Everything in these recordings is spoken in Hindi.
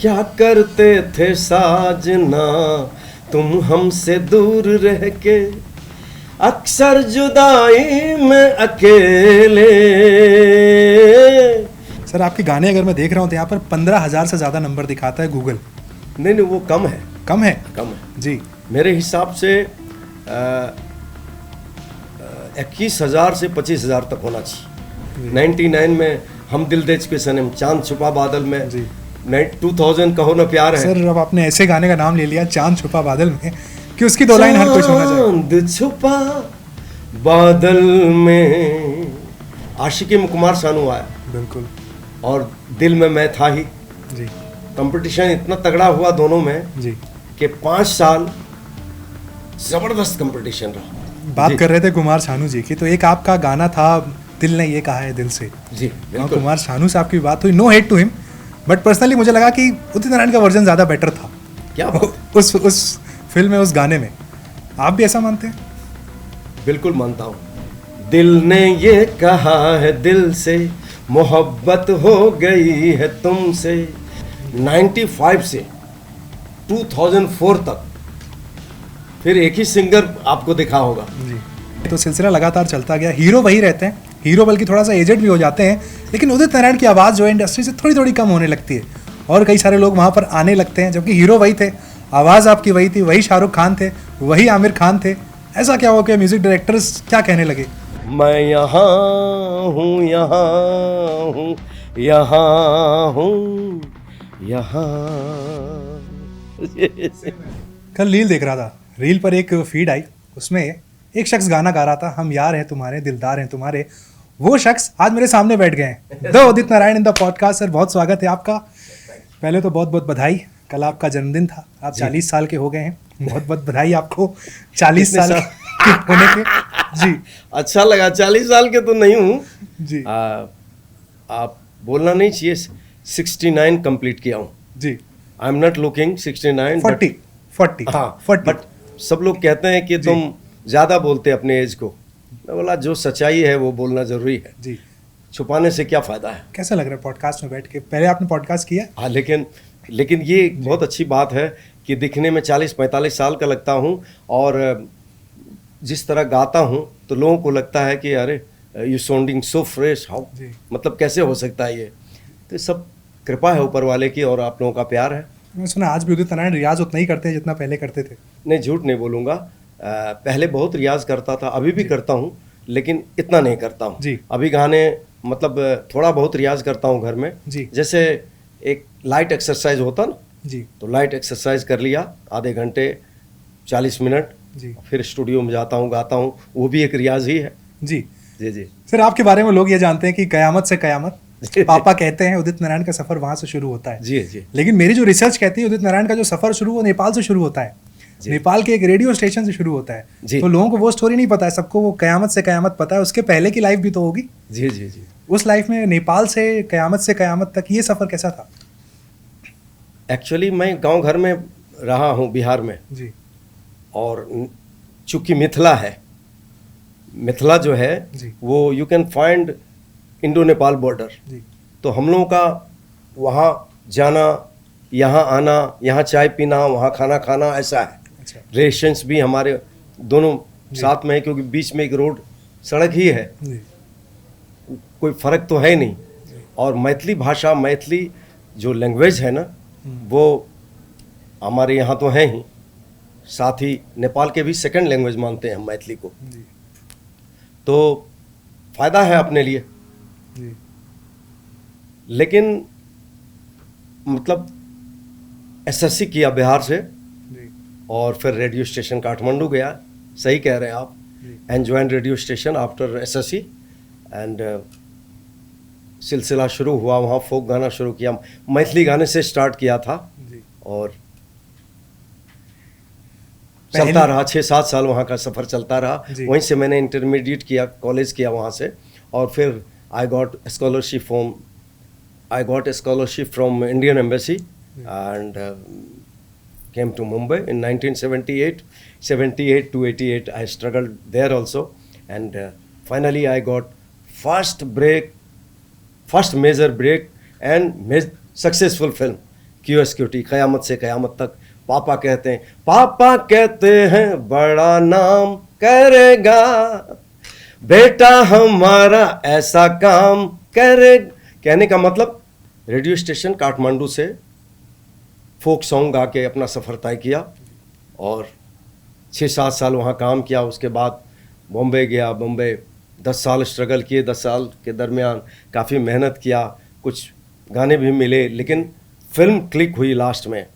क्या करते थे साजना तुम हमसे दूर रह के, अक्सर जुदाई में अकेले। सर आपके गाने अगर मैं देख रहा हूँ तो यहाँ पर 15,000 से ज़्यादा नंबर दिखाता है गूगल। नहीं वो कम है। कम है? कम है जी। मेरे हिसाब से 21,000 से 25,000 तक होना चाहिए। 99 में हम दिल दे चुके सनम, चांद छुपा बादल में जी। 2000 कहो ना प्यार है। सर अब आपने ऐसे गाने का नाम ले लिया चांद छुपा बादल में कि उसकी दो लाइन हर कोई सुनना चाहेगा। चांद छुपा बादल में, आशिकी में कुमार सानू आया। बिल्कुल। और दिल में मैं था ही। जी कंपटीशन इतना तगड़ा हुआ दोनों में जी। कि 5 साल जबरदस्त कंपटीशन रहा। बात जी। कर रहे थे कुमार सानू जी की, तो एक आपका गाना था दिल ने ये कहा है दिल से। जी और बिल्कुल। कुमार सानू साहब की बात हुई, no hate to him, but personally मुझे लगा कि उदित नारायण का वर्जन ज़्यादा बेटर था क्या बात? उस फिल्म में, उस गाने में। आप भी ऐसा मानते हैं? बिल्कुल मानता हूँ। दिल ने ये कहा है दिल से, मोहब्बत हो गई है तुमसे। 95 से 2004 तक फिर एक ही सिंगर आपको दिखा होगा। जी। तो सिलसिला लगातार चलता गया, हीरो वही रहते हैं, हीरो बल्कि थोड़ा सा एजेड भी हो जाते हैं, लेकिन उदित नारायण की आवाज़ जो है इंडस्ट्री से थोड़ी थोड़ी कम होने लगती है और कई सारे लोग वहाँ पर आने लगते हैं, जबकि हीरो वही थे, आवाज़ आपकी वही थी, वही शाहरुख खान थे, वही आमिर खान थे। ऐसा क्या हो कि म्यूजिक डायरेक्टर्स क्या कहने लगे? मैं यहाँ हूँ, यहाँ हूँ, यहाँ हूँ, यहाँ। कल रील देख रहा था, रील पर एक फीड आई, उसमें एक शख्स गाना गा रहा था, हम यार हैं तुम्हारे, दिलदार हैं तुम्हारे। वो शख्स आज मेरे सामने बैठ गए हैं। The Udit Narayan in the podcast. Sir बहुत स्वागत है आपका। पहले तो बहुत बहुत बधाई, कल आपका जन्मदिन था, आप 40 साल के हो गए हैं। बहुत बहुत बधाई आपको 40 साल के होने के। जी अच्छा लगा। 40 साल के तो नहीं हूँ जी आप बोलना नहीं चाहिए। 69 कंप्लीट किया हूँ। जी। आई एम नॉट लुकिंग 69 40 हाँ 40। बट सब लोग कहते हैं कि तुम ज़्यादा बोलते अपने एज को। मैं बोला जो सच्चाई है वो बोलना ज़रूरी है, जी। छुपाने से क्या फ़ायदा है। कैसा लग रहा है पॉडकास्ट में बैठ के? पहले आपने पॉडकास्ट किया? हाँ लेकिन ये एक बहुत अच्छी बात है कि दिखने में 40-45 साल का लगता हूँ और जिस तरह गाता हूँ तो लोगों को लगता है कि अरे you sounding so fresh, how, मतलब कैसे हो सकता है ये। तो सब कृपा है ऊपर वाले की और आप लोगों का प्यार है। मैं सुना आज भी उदित नारायण रियाज उतना ही करते हैं जितना पहले करते थे। नहीं झूठ नहीं बोलूँगा, पहले बहुत रियाज करता था, अभी भी करता हूँ लेकिन इतना नहीं करता हूँ जी। अभी गाने मतलब थोड़ा बहुत रियाज करता हूँ घर में जी। जैसे एक लाइट एक्सरसाइज होता ना जी तो लाइट एक्सरसाइज कर लिया आधे घंटे 40 मिनट जी। फिर स्टूडियो में जाता हूँ गाता हूँ, वो भी एक रियाज ही है। जी जी जी। सर आपके बारे में लोग ये जानते हैं कि कयामत से कयामत, पापा कहते हैं उदित नारायण का सफर वहां से शुरू होता है। जी जी। लेकिन मेरी जो रिसर्च कहती है उदित नारायण का जो सफर शुरू वो नेपाल से शुरू होता है, नेपाल के एक रेडियो स्टेशन से शुरू होता है। तो लोगों को वो स्टोरी नहीं पता है, सबको वो कयामत से कयामत पता है। उसके पहले की लाइफ भी तो होगी। जी जी जी। उस लाइफ में नेपाल से कयामत तक ये सफर कैसा था? एक्चुअली मैं गांव घर में रहा हूँ बिहार में जी। और चूंकि मिथिला है, मिथिला जो है जी। वो you can find Indo Nepal border. जी। तो हम लोगों का वहाँ जाना, यहाँ आना, यहाँ चाय पीना, वहाँ खाना खाना, ऐसा है। अच्छा। रेशंस भी हमारे दोनों साथ में है क्योंकि बीच में एक रोड सड़क ही है। जी। कोई फ़र्क तो है नहीं। और मैथिली भाषा, मैथिली जो लैंग्वेज है ना वो हमारे यहाँ तो है ही, साथ ही नेपाल के भी सेकंड लैंग्वेज मानते हैं हम मैथिली को। जी। तो फ़ायदा है अपने लिए। जी। लेकिन मतलब एसएससी किया बिहार से जी। और फिर रेडियो स्टेशन काठमांडू गया। सही कह रहे हैं आप। And join radio station after SSC and सिलसिला शुरू हुआ, वहाँ फोक गाना शुरू किया, मैथिली गाने से स्टार्ट किया था। जी। और चलता रहा 6-7 साल वहाँ का सफ़र चलता रहा। वहीं से मैंने इंटरमीडिएट किया, कॉलेज किया वहाँ से, और फिर I got scholarship from Indian embassy and came to Mumbai in 1978 to 88. I struggled there also, and finally I got first major break and successful film QSQT, क़यामत से क़यामत तक। पापा कहते हैं बड़ा नाम करेगा, बेटा हमारा ऐसा काम करे। कहने का मतलब रेडियो स्टेशन काठमांडू से फोक सॉन्ग गा के अपना सफ़र तय किया और 6-7 साल वहाँ काम किया। उसके बाद बॉम्बे गया। बॉम्बे 10 साल स्ट्रगल किए। 10 साल के दरमियान काफ़ी मेहनत किया, कुछ गाने भी मिले, लेकिन फिल्म क्लिक हुई लास्ट में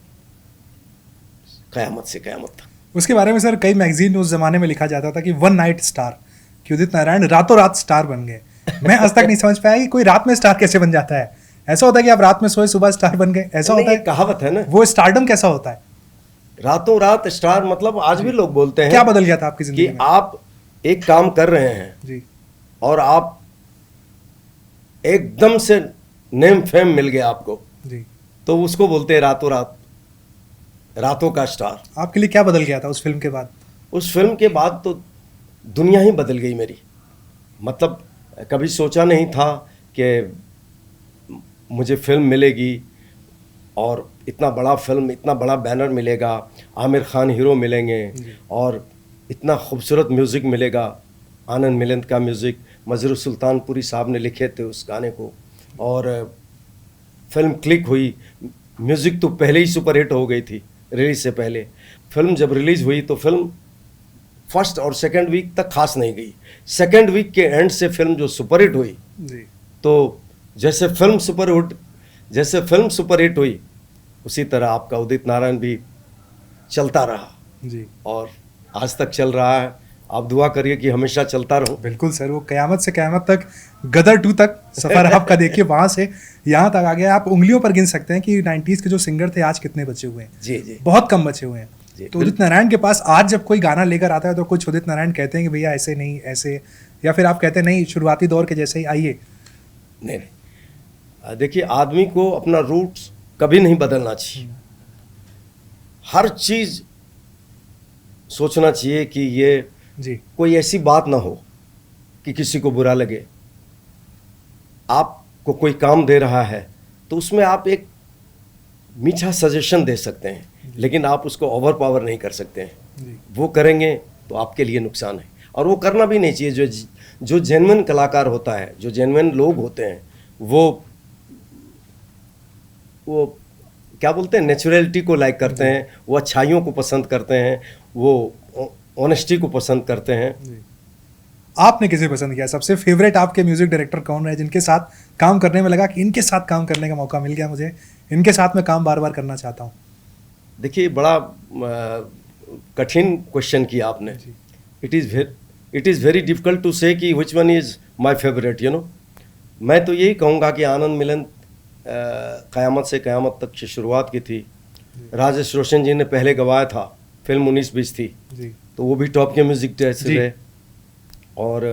क़यामत से क़यामत तक। उसके बारे में सर कई मैगजीन उस ज़माने में लिखा जाता था कि वन नाइट स्टार, कि उदित नारायण रातों रात स्टार बन गए। मैं आज तक नहीं समझ पाया कि कोई रात में स्टार कैसे बन जाता है। ऐसा होता है कि आप रात में सोए सुबह स्टार बन गए, ऐसा होता है? कहावत है ना, वो स्टारडम कैसा होता है? रातों रात स्टार मतलब आज भी लोग बोलते हैं। क्या बदल गया था आपकी कि जिंदगी में? आप एक काम कर रहे हैं जी और आप एकदम से नेम फेम मिल गया आपको, जी, तो उसको बोलते हैं रातों रात, रातों का स्टार। आपके लिए क्या बदल गया था उस फिल्म के बाद? उस फिल्म के बाद तो दुनिया ही बदल गई मेरी। मतलब कभी सोचा नहीं था कि मुझे फिल्म मिलेगी और इतना बड़ा फिल्म, इतना बड़ा बैनर मिलेगा, आमिर खान हीरो मिलेंगे और इतना खूबसूरत म्यूज़िक मिलेगा। आनंद मिलिंद का म्यूज़िक मजरू सुल्तानपुरी साहब ने लिखे थे उस गाने को, और फिल्म क्लिक हुई। म्यूज़िक तो पहले ही सुपरहिट हो गई थी रिलीज़ से पहले। फिल्म जब रिलीज़ हुई तो फिल्म फर्स्ट और सेकंड वीक तक खास नहीं गई। सेकंड वीक के एंड से फिल्म जो सुपरहिट हुई, जी, तो जैसे फिल्म सुपरहिट हुई उसी तरह आपका उदित नारायण भी चलता रहा जी, और आज तक चल रहा है। आप दुआ करिए कि हमेशा चलता रहो। बिल्कुल सर। वो क़यामत से क़यामत तक, गदर 2 तक सफ़र आपका देखिए, वहाँ से यहाँ तक आ गया। आप उंगलियों पर गिन सकते हैं कि 90s के जो सिंगर थे आज कितने बचे हुए हैं। जी जी बहुत कम बचे हुए हैं। जी, तो उदित नारायण के पास आज जब कोई गाना लेकर आता है तो कुछ उदित नारायण कहते हैं कि भैया ऐसे नहीं, ऐसे, या फिर आप कहते हैं नहीं शुरुआती दौर के जैसे ही आइए? नहीं, देखिए आदमी को अपना रूट्स कभी नहीं बदलना चाहिए। हर चीज़ सोचना चाहिए कि ये जी, कोई ऐसी बात ना हो कि किसी को बुरा लगे। आपको कोई काम दे रहा है तो उसमें आप एक मीठा सजेशन दे सकते हैं, लेकिन आप उसको ओवर पावर नहीं कर सकते हैं। जी, वो करेंगे तो आपके लिए नुकसान है, और वो करना भी नहीं चाहिए। जो जेन्युइन कलाकार होता है, जो जेन्युइन लोग होते हैं, वो क्या बोलते हैं, नेचुरलिटी को लाइक करते हैं, वो अच्छाइयों को पसंद करते हैं, वो ऑनेस्टी को पसंद करते हैं। जी। आपने किसे पसंद किया? सबसे फेवरेट आपके म्यूजिक डायरेक्टर कौन रहे जिनके साथ काम करने में लगा कि इनके साथ काम करने का मौका मिल गया मुझे, इनके साथ मैं काम बार बार करना चाहता हूँ? देखिए, बड़ा कठिन क्वेश्चन किया आपने। It is very difficult to say कि which one is my favourite, you know. मैं तो यही कहूँगा कि आनंद मिलन क़यामत से क़यामत तक की शुरुआत की थी। राजेश रोशन जी ने पहले गवाया था, फिल्म 19-20 थी, जी, तो वो भी टॉप के म्यूजिक डायरेक्टर है। और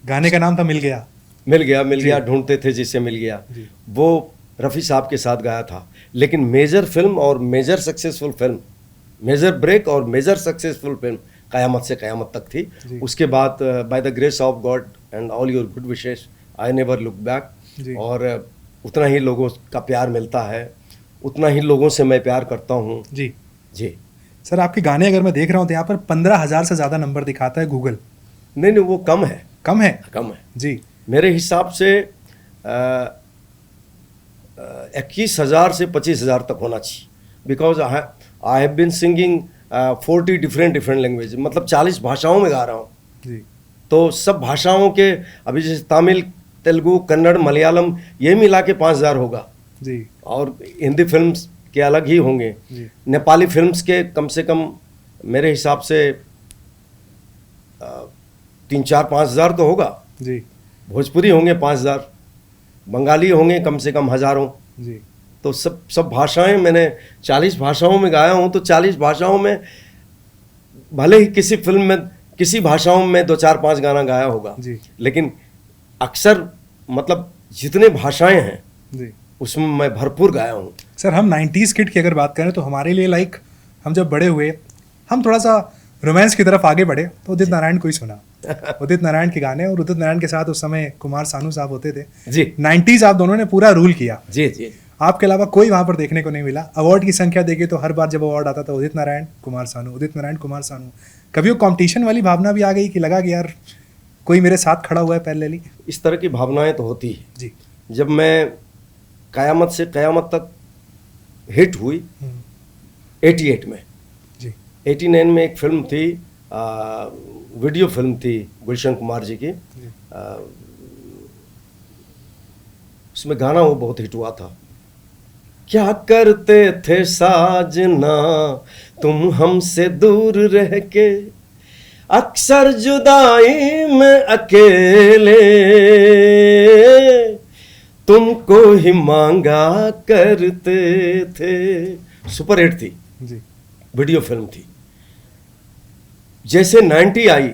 गाने का नाम था मिल गया। मिल गया ढूंढते थे जिसे मिल गया, वो रफ़ी साहब के साथ गाया था। लेकिन मेजर फिल्म और major successful film, major break और major successful film Qayamat Se Qayamat Tak थी। उसके बाद by the grace of God and all your good wishes I never look back. और उतना ही लोगों का प्यार मिलता है, उतना ही लोगों से मैं प्यार करता हूँ। जी जी सर, आपके गाने अगर मैं देख रहा हूँ तो यहाँ पर 15,000 से ज़्यादा नंबर दिखाता है गूगल। नहीं, वो कम है। कम है? कम है जी, मेरे हिसाब से 21,000 से 25,000 तक होना चाहिए। Because I have been singing 40 different language, मतलब 40 भाषाओं में गा रहा हूँ। जी, तो सब भाषाओं के, अभी जैसे तमिल, तेलुगु, कन्नड़, मलयालम, ये मिला के 5,000 होगा। जी, और हिंदी फिल्म्स के अलग ही होंगे। जी, नेपाली फिल्म्स के कम से कम मेरे हिसाब से 3-4-5,000 तो होगा। जी, भोजपुरी होंगे 5,000, बंगाली होंगे कम से कम हज़ारों। जी, तो सब भाषाएं, मैंने 40 भाषाओं में गाया हूँ। तो 40 भाषाओं में भले ही किसी फिल्म में, किसी भाषाओं में 2-4-5 गाना गाया होगा, जी, लेकिन अक्सर मतलब जितने भाषाएं हैं जी। उसमें मैं भरपूर गाया हूँ। सर, हम 90s किड की अगर बात करें तो हमारे लिए लाइक, हम जब बड़े हुए, हम थोड़ा सा रोमांस की तरफ आगे बढ़े तो उदित नारायण को ही सुना। उदित नारायण के गाने, और उदित नारायण के साथ उस समय कुमार सानू साहब होते थे। जी 90s आप दोनों ने पूरा रूल किया। जी जी। आपके अलावा कोई वहाँ पर देखने को नहीं मिला। अवार्ड की संख्या देखें तो हर बार जब अवार्ड आता था उदित नारायण कुमार सानू, उदित नारायण कुमार सानू। कभी वो कंपटीशन वाली भावना भी आ गई कि लगा कि यार कोई मेरे साथ खड़ा हुआ है पैरेलली? इस तरह की भावनाएं तो होती है। जी। जब मैं कयामत से कयामत तक हिट हुई 88 में, जी 89 में एक फिल्म थी, वीडियो फिल्म थी गुलशन कुमार जी की, उसमें गाना वो बहुत हिट हुआ था, क्या करते थे साजना तुम हमसे दूर रह के, अक्सर जुदाई में अकेले तुमको ही मांगा करते थे। सुपर हिट थी, जी वीडियो फिल्म थी। जैसे 90 आई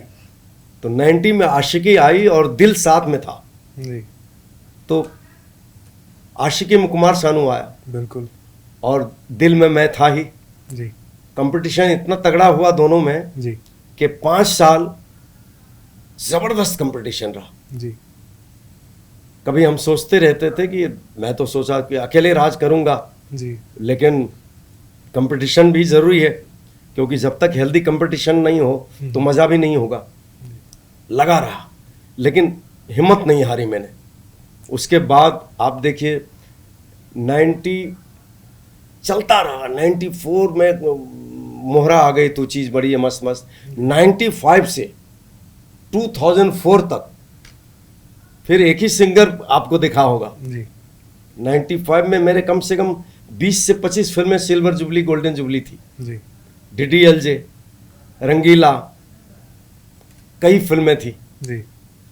तो 90 में आशिकी आई और दिल साथ में था, जी तो आशिकी में कुमार सानू आया बिल्कुल। और दिल में मैं था ही। जी कंपटीशन इतना तगड़ा हुआ दोनों में जी कि 5 साल जबरदस्त कंपटीशन रहा। जी कभी हम सोचते रहते थे कि मैं तो सोचा कि अकेले राज करूंगा, जी लेकिन कंपटीशन भी ज़रूरी है, क्योंकि जब तक हेल्दी कंपटीशन नहीं हो तो मज़ा भी नहीं होगा। लगा रहा, लेकिन हिम्मत नहीं हारी मैंने। उसके बाद आप देखिए 90 चलता रहा, 94 में मोहरा आ गई तो चीज़ बड़ी है मस्त मस्त। 95 से 2004 तक फिर एक ही सिंगर आपको दिखा होगा। जी 95 में मेरे कम से कम 20 से 25 फिल्में सिल्वर जुबली गोल्डन जुबली थी। जी DDLJ, रंगीला, कई फिल्में थी। जी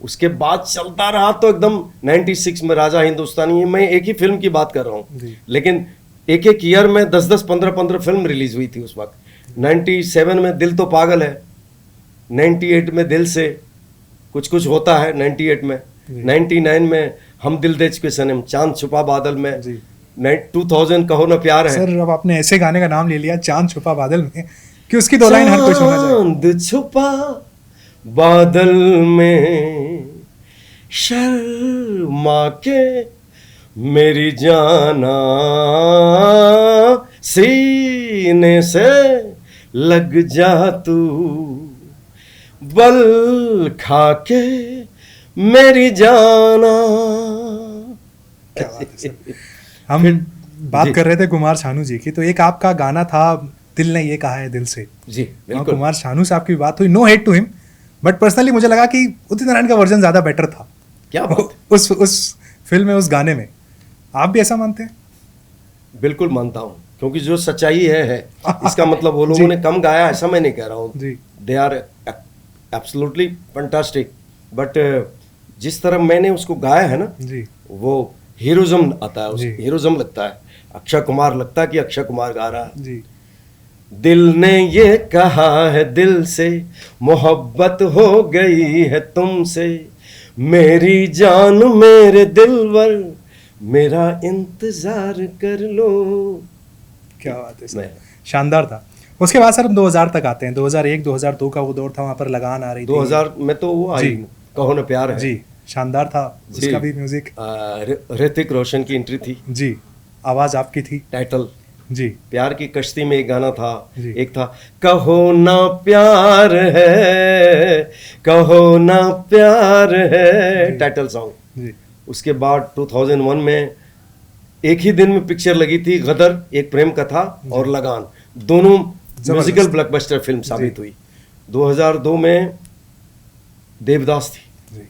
उसके बाद चलता रहा तो एकदम 96 में राजा हिंदुस्तानी, मैं एक ही फिल्म की बात कर रहा हूँ, जी। लेकिन एक एक ईयर में 10-10 15-15 फिल्म रिलीज हुई थी उस वक्त। 97 में दिल तो पागल है, 98 में दिल से कुछ होता है, 98 में, 99 में हम दिल दे चुके सनम, चांद छुपा बादल में, जी 2000 कहो ना प्यार है। सर अब आपने ऐसे गाने का नाम ले लिया चांद छुपा बादल में कि उसकी दो लाइन हर कोई सुनना चाहे। चांद छुपा बादल में शर्मा के मेरी जाना, सीने से लग जा तू, बल खा के मेरी जाना। क्या बात है सर। हम बात कर रहे थे कुमार सानू जी की, तो एक आपका गाना था दिल ने ये कहा है दिल से। जी और बिल्कुल। कुमार सानू साहब की बात हुई, no hate to him, but personally मुझे लगा कि उदित नारायण का वर्जन ज्यादा बेटर था क्या बात है? उस फिल्म में, उस गाने में। आप भी ऐसा मानते हैं? बिल्कुल मानता हूँ, क्योंकि जो सच्चाई है इसका मतलब वो लोगों ने कम गाया ऐसा मैं नहीं कह रहा हूँ। जी they are absolutely fantastic, but जिस तरह मैंने उसको गाया है ना, जी वो हीरोइज्म आता है, जी। हीरोइज्म लगता है। अक्षय कुमार लगता है कि अक्षय कुमार गा रहा है। जी दिल ने ये कहा है दिल से, मोहब्बत हो गई है तुमसे, मेरी जान मेरे दिलवर, मेरा इंतजार कर लो। क्या बात है सर, मैं शानदार था। उसके बाद सर हम 2000 तक आते हैं। 2001 2002 का वो दौर था, वहाँ पर लगान आ रही थी। 2000 में तो वो आई, जी। कहो ना प्यार है। जी शानदार था जी। उसका भी म्यूजिक। ऋतिक रोशन की एंट्री थी, जी आवाज आपकी थी। टाइटल जी प्यार की कश्ती में एक गाना था, जी। एक था कहो ना प्यार है, कहो ना प्यार है, जी। Title song. जी उसके बाद 2001 में एक ही दिन में पिक्चर लगी थी, गदर एक प्रेम कथा और लगान, दोनों म्यूजिकल ब्लॉकबस्टर फिल्म साबित हुई। 2002 में देवदास थी, जी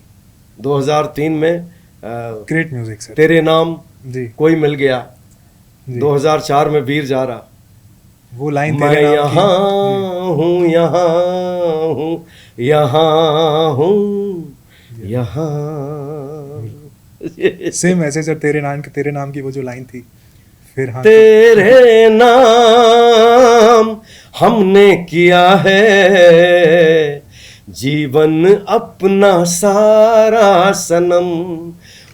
2003 में ग्रेट म्यूजिक सर। तेरे नाम, जी कोई मिल गया, जी 2004 में वीर जारा, वो लाइन मैं तेरे नाम यहाँ हूँ, यहाँ हूँ, यहाँ हूँ, यहाँ। की सेम ऐसे सर, तेरे नाम की वो जो लाइन थी, फिर हाँ तेरे नाम हमने किया है जीवन अपना सारा सनम,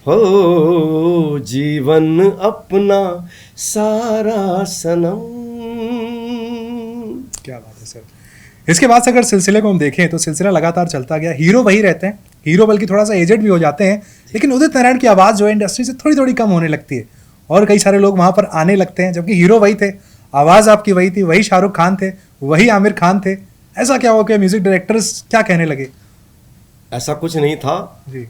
हो जीवन अपना सारा सनम। क्या बात है सर। इसके बाद से अगर सिलसिले को हम देखें तो सिलसिला लगातार चलता गया। हीरो वही रहते हैं, हीरो बल्कि थोड़ा सा एजेड भी हो जाते हैं, लेकिन उदित नारायण की आवाज़ जो है इंडस्ट्री से थोड़ी थोड़ी कम होने लगती है। और कई सारे लोग वहाँ पर आने लगते हैं, जबकि हीरो वही थे, आवाज़ आपकी वही थी, वही शाहरुख खान थे, वही आमिर खान थे। ऐसा क्या हुआ कि म्यूजिक डायरेक्टर्स क्या कहने लगे? ऐसा कुछ नहीं था जी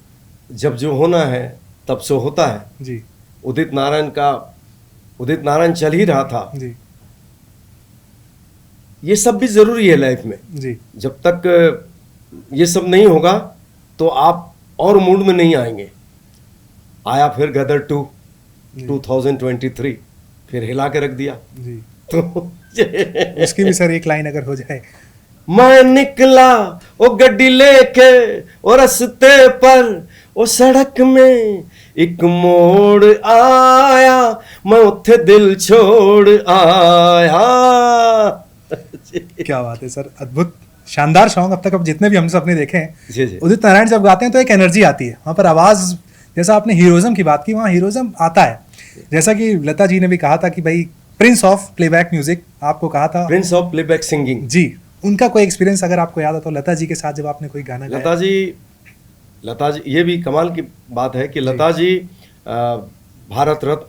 जब जो होना है तब सो होता है। जी उदित नारायण चल ही रहा था। जी ये सब भी जरूरी है लाइफ में। जी जब तक ये सब नहीं होगा तो आप और मूड में नहीं आएंगे। आया फिर गदर 2 2023, फिर हिला के रख दिया। जी तो उसकी भी सर एक लाइन अगर हो जाए। मैं निकला ओ गड्डी लेके ओ रस्ते पर ओ सड़क में एक मोड़ आया, मैं उत्थे दिल छोड़ आया। क्या बात है सर, अद्भुत शानदार सॉन्ग। अब तक अब जितने भी हमने सबने देखे हैं, जी जी उदित नारायण जब गाते हैं तो एक एनर्जी आती है वहाँ पर। आवाज़, जैसा आपने हीरोइज्म की बात की, वहाँ हीरोइज्म आता है। जैसा कि लता जी ने भी कहा था कि भाई प्रिंस ऑफ प्लेबैक म्यूजिक आपको कहा था। Prince of playback singing. जी, उनका कोई एक्सपीरियंस अगर आपको याद है तो लता जी के साथ जब आपने कोई गाना गाया? लता जी ये भी कमाल की बात है कि लता जी भारत रत्न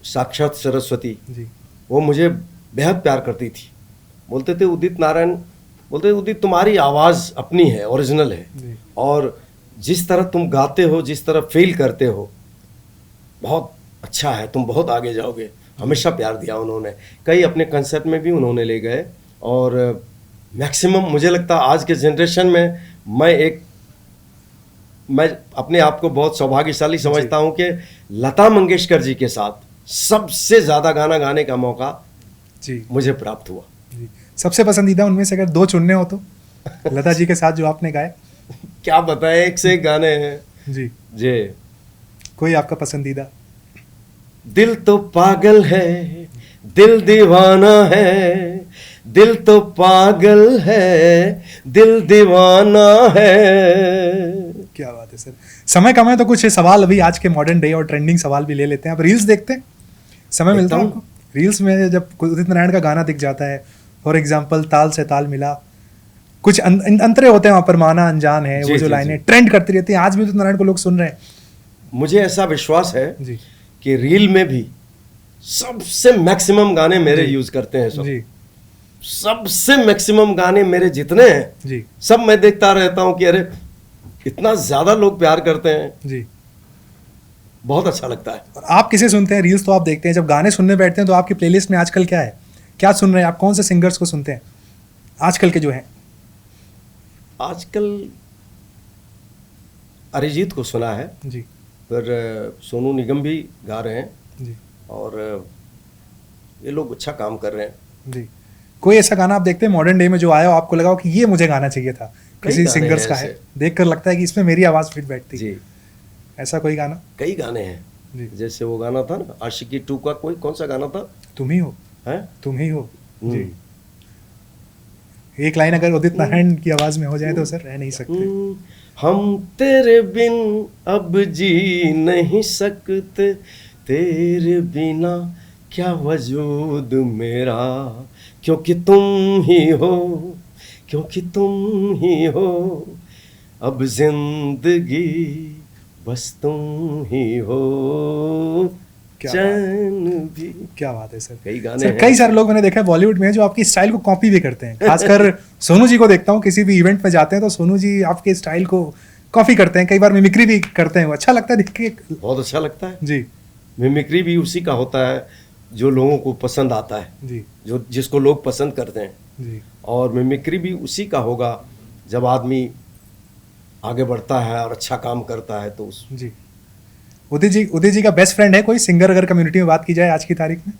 साक्षात सरस्वती, जी वो मुझे बेहद प्यार करती थी। बोलते थे उदित तुम्हारी आवाज़ अपनी है, ओरिजिनल है, जी और जिस तरह तुम गाते हो, जिस तरह फील करते हो, बहुत अच्छा है, तुम बहुत आगे जाओगे। हमेशा प्यार दिया उन्होंने। कई अपने कंसर्ट में भी उन्होंने ले गए, और मैक्सिमम मुझे लगता है आज के जनरेशन में मैं अपने आप को बहुत सौभाग्यशाली समझता हूँ कि लता मंगेशकर जी के साथ सबसे ज़्यादा गाना गाने का मौका जी मुझे प्राप्त हुआ। जी। सबसे पसंदीदा उनमें से अगर 2 चुनने हो तो लता जी के साथ जो आपने गाए? क्या बताएं, एक से एक गाने हैं जी जी। कोई आपका पसंदीदा? दिल तो पागल है, दिल दीवाना है, दिल तो पागल है, दिल दीवाना है। क्या बात है सर। समय कम है तो कुछ सवाल अभी आज के मॉडर्न डे और ट्रेंडिंग सवाल भी ले लेते हैं। आप रील्स देखते हैं? समय मिलता है एकदम। आपको? रील्स में जब उदित नारायण का गाना दिख जाता है, फॉर एग्जाम्पल ताल से ताल मिला, कुछ अंतरे होते हैं वहाँ पर, माना अनजान है, जी, वो जो जी, लाइनें जी। ट्रेंड करती रहती हैं, आज भी उदित नारायण को लोग सुन रहे हैं। मुझे ऐसा विश्वास है जी कि रील में भी सबसे मैक्सिमम गाने मेरे जी। यूज करते हैं सब। जी सबसे मैक्सिमम गाने मेरे जितने हैं जी सब मैं देखता रहता हूँ कि अरे इतना ज्यादा लोग प्यार करते हैं, जी। बहुत अच्छा लगता है। और आप किसे सुनते हैं? रील्स तो आप देखते हैं, जब गाने सुनने बैठते हैं तो आपकी प्लेलिस्ट में आजकल क्या है, क्या सुन रहे हैं आप? कौन से सिंगर्स को सुनते हैं आजकल के जो हैं? आजकल अरिजीत को सुना है, जी फिर सोनू निगम भी गा रहे हैं, जी और ये लोग अच्छा काम कर रहे हैं। जी। कोई ऐसा गाना आप देखते हैं मॉडर्न डे में जो आया हो, आपको लगा हो कि ये मुझे गाना चाहिए था, कई किसी गाने सिंगर्स हैं का है, ऐसे। देखकर लगता है कि इसमें मेरी आवाज़ फिट बैठती? जी, ऐसा कोई गाना? कई गाने हैं। जी। जैसे वो गाना था ना आशिकी 2 का, कौन सा गाना था, तुम ही हो, है? तुम ही हो। जी। हम्म। एक लाइन अगर उदित नारायण की आवाज़ में हो जाए तो सर रह नहीं सकते। हम तेरे बिन अब जी नहीं सकते, तेरे बिना क्या वजूद मेरा, क्योंकि तुम ही हो, क्योंकि तुम ही हो, अब जिंदगी बस तुम ही हो, क्या चैन भी। क्या बात है सर। कई गाने सर हैं। कई सारे लोग मैंने देखा है बॉलीवुड में जो आपकी स्टाइल को कॉपी भी करते हैं, खासकर सोनू जी को देखता हूँ, किसी भी इवेंट में जाते हैं तो सोनू जी आपके स्टाइल को कॉपी करते हैं, कई बार मिमिक्री भी करते हैं, वो अच्छा लगता है देख के। बहुत अच्छा लगता है। जी मिमिक्री भी उसी का होता है जो लोगों को पसंद आता है, जी जो जिसको लोग पसंद करते हैं, जी और मिमिक्री भी उसी का होगा जब आदमी आगे बढ़ता है और अच्छा काम करता है। तो उस जी। उदित जी का बेस्ट फ्रेंड है कोई सिंगर, अगर कम्युनिटी में बात की जाए आज की तारीख में?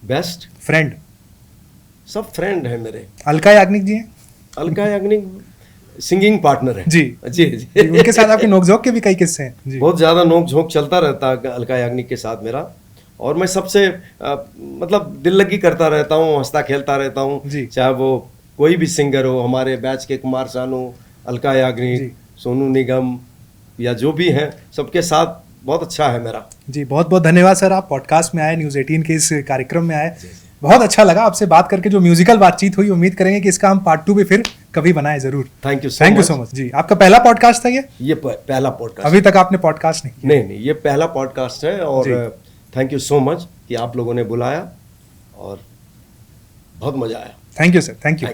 Best friend? सब फ्रेंड है मेरे। अलका याग्निक जी हैं? अलका याग्निक सिंगिंग पार्टनर है। जी। जी जी, जी। उनके साथ आपके नोकझोंक के भी कई किस्से हैं। जी बहुत ज़्यादा नोक झोंक चलता रहता है अलका याग्निक के साथ मेरा, और मैं सबसे मतलब दिल लगी करता रहता हूँ, हंसता खेलता रहता हूँ। जी। चाहे वो कोई भी सिंगर हो, हमारे बैच के कुमार सानू, अलका जी। याग्निक, सोनू निगम, या जो भी हैं, सबके साथ बहुत अच्छा है मेरा। जी, बहुत बहुत धन्यवाद सर, आप पॉडकास्ट में आए, न्यूज़ 18 के इस कार्यक्रम में आए, बहुत अच्छा लगा आपसे बात करके। जो म्यूजिकल बातचीत हुई, उम्मीद करेंगे कि इसका हम पार्ट 2 भी फिर कभी बनाए जरूर। Thank you thank you so much जी। आपका पहला पॉडकास्ट था ये पहला पॉडकास्ट। अभी तक आपने पॉडकास्ट नहीं किया? नहीं, ये पहला पॉडकास्ट है और थैंक यू सो मच कि आप लोगों ने बुलाया और बहुत मजा आया। Thank you sir, thank you.